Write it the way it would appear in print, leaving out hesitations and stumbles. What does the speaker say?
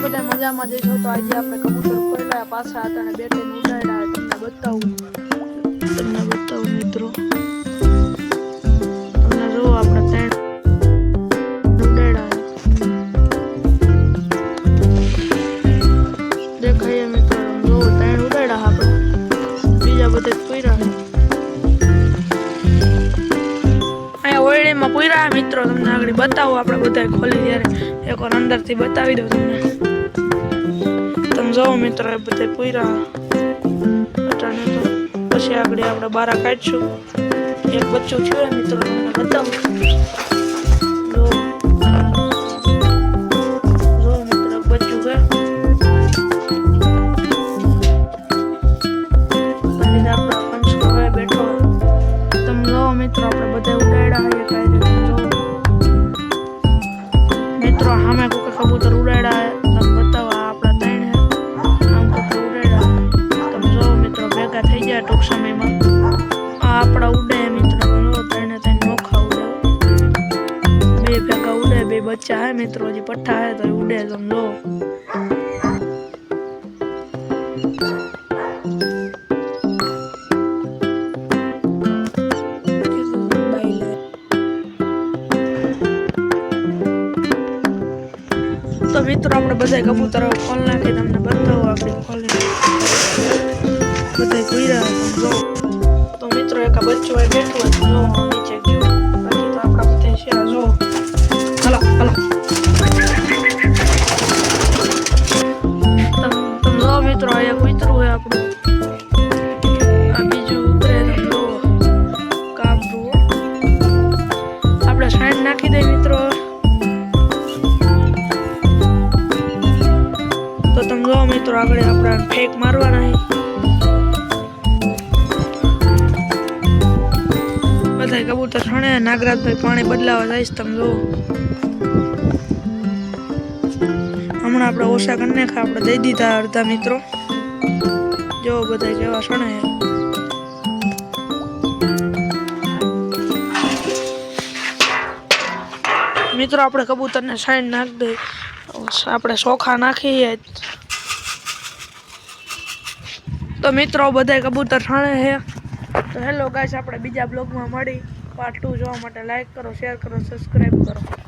બધા મજામાં જઈશો તો આજે આપણે કબૂતર ખોલ્યા પાછા હતા અને બેઠીને ઉડાડ્યા તમને બતાવું મિત્રો તમને જો આપણે ત્રણ ઉડાડ્યા દેખાય મિત્રો જો ત્રણ ઉડાડ્યા આપણે બીજા બધે પૂર્યા અહીંયા ઓયડીમાં પૂર્યા મિત્રો તમને આગળ બતાવો આપણે બધા ખોલી ત્યારે એકવાર અંદરથી બતાવી દઉં તમને જો મિત્રો એ બધા પૂર્યા અટાણે તો પછી આગળ આપણે બારા કાઢશું એક બચ્ચું થયું મિત્રો તમને બતાવું જો મિત્રો બચ્ચું છે આપણા પંચકો હવે બેઠો તમે લો મિત્રો આપણે બધા ઉડાડ્યા એક મિત્રો સામે કોઈ કબૂતર ઉડાડ્યા તમે બતાવો ટૂંક સમયમાં આપણા ઉડે મિત્રો ત્રણે ત્રણ નોખા ઉડે બે ભેગા ઉડે બે બચ્ચા હે મિત્રો હજી પઠ્ઠા હે તો ઉડે સમજો તો મિત્રો આપણે બધા કબૂતરો ખોલ નાખી તમને બતાવો આપણે ખોલી બધા પૂર્યા સમજો તો મિત્રો એક બચ્ચું હોય બેઠું હતું જો નીચે ગયું બાકી તો આપણા બધા છે જો હલો હલો તમે જો મિત્રો આ એક કૂતરું હોય આપણું આ બીજું ઉતરે તમે જો કાબરું આપણે સાઈડ નાખી દઈએ મિત્રો તો તમે જો મિત્રો આગળ આપણે ફેક મારવાના બધા કબૂતર છણે નાગરાજભાઈ પાણી બદલાવા જઈશ તમે જો હમણાં આપણે ઓછા કરી નાખ્યા આપણે દઈ દીધા અડધા મિત્રો જો બધા કેવા છણે મિત્રો આપણે કબૂતરને સાઈડ નાખી દઈએ આપણે ચોખા નાખીએ તો મિત્રો બધા કબૂતર છણે છે તો હેલો ગાઈસ આપણે બીજા બ્લોગમાં મળી પાર્ટ 2 જોવા માટે લાઈક કરો શેર કરો સબસ્ક્રાઇબ કરો